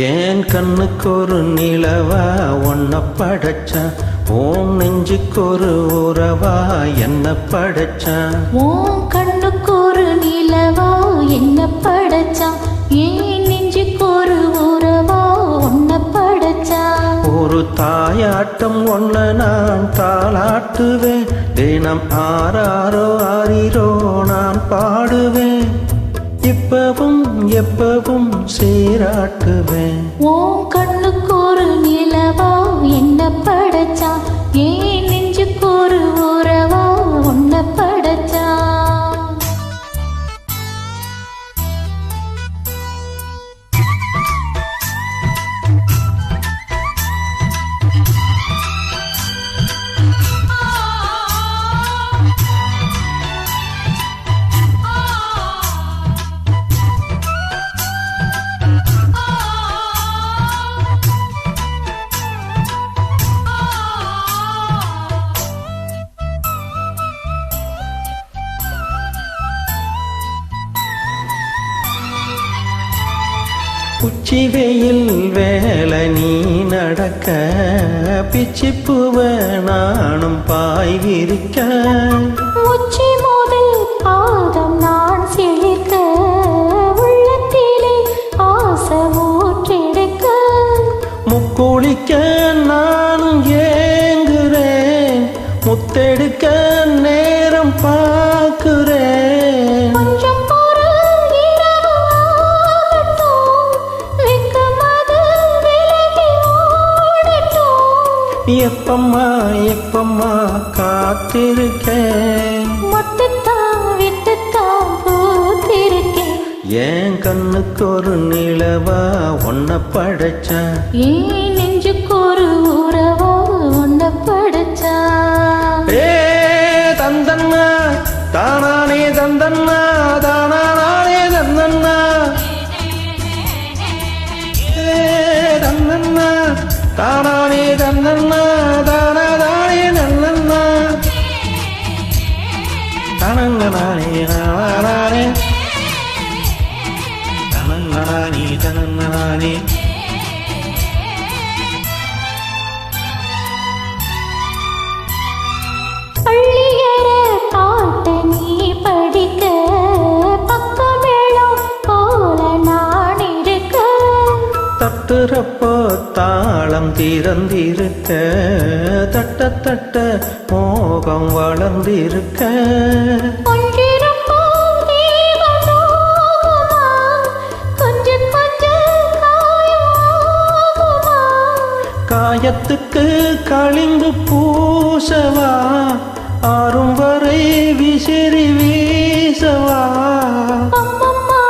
ஏன் கண்ணுக்கு ஒரு நிலவா ஒன்ன படைச்சான், ஓம் நெஞ்சுக்கு ஒரு உறவா என்ன படைச்சான். ஓம் கண்ணுக்கு ஒரு நிலவா என்ன படைச்சான், ஏன் நெஞ்சுக்கு ஒரு உறவா ஒன்ன படைச்சான். ஒரு தாயாட்டம் ஒன்ன நான் தாளாட்டுவேன், தினம் ஆராரோ ஆரிரோ நான் பாடுவேன், இப்பவும் எப்பவும் சீராட்டுவேன். ஓம் கண்ணுக்கு ஒரு நிலவா என்ன படைச்சான், ஏன் நெஞ்சுக்கு ஒரு உறவா ஒன்ன படைச்சான். உச்சி வெயில் வேலை நீ நடக்க, பிச்சிப்பூவ நானும் பாய் விரிக்க, உச்சி முதல் பாதம் நான் சிலிர்க்க, உள்ளத்திலே ஆசை ஊற்றெடுக்க, முக்குளிக்க நானும் ஏங்குறேன், முத்தெடுக்க நேரம் பார்க்குறேன். கொஞ்சம் பொறும் இரவு ஆகட்டும், வெட்கமது விலகி ஓடட்டும், எப்பம்மா எப்பம்மா காத்திருக்கேன், மொட்டுத்தான் விட்டுத்தான் பூத்திருக்கேன். என் கண்ணுக்கு ஒரு நிலவா ஒன்ன படைச்சான், ஏன் நெஞ்சுக்கு ஒரு உறவா ஒன்ன படைச்சான். ஏ தந்தன்னா தானானே தந்தன்னா தானானே தந்தன்னா, ஏ தந்தன்னா தானானே தந்தன்னா தானானே தந்தன்னா, தனங்கனானே நானே தனங்கனானே தனங்கனானே. பள்ளியற பாட்ட நீ படிக்க, பக்கமேளம் போல நான் இருக்க, தட்டுறப்போ தாளம் திறந்திருக்க, தட்ட தட்ட மோகம் வளர்ந்திருக்க, கொஞ்சிருப்போ தீபம் நோகுமா, கொஞ்சம் கொஞ்சம் காயமாகுமா, காயத்துக்கு களிம்பு பூசவா, ஆறும் வரை விசிறி வீசவா, அம்மம்மா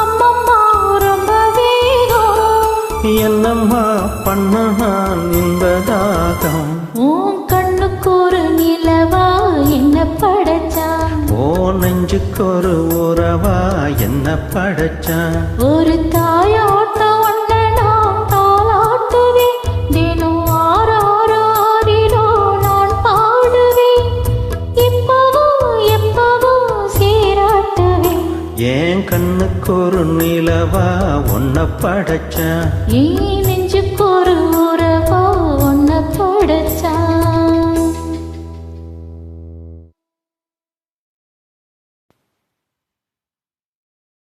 அம்மம்மா ரொம்ப வேகம், என்னம்மா பண்ண நான் இன்பதாகம். உன் கண்ணுக்கு ஒரு நிலவா என்ன படைச்சான், ஓ நெஞ்சுக்கு ஒரு உறவா என்ன படைச்சான். ஒரு தாயாட்ட ஒன்ன நான் தாளாட்டுவேன், தினம் ஆராரோ ஆரிரோ நான் பாடுவேன், இப்பவும் எப்பவும் சீராட்டுவேன். என் கண்ணுக்கு ஒரு நிலவா ஒன்ன படைச்சான், ஏன்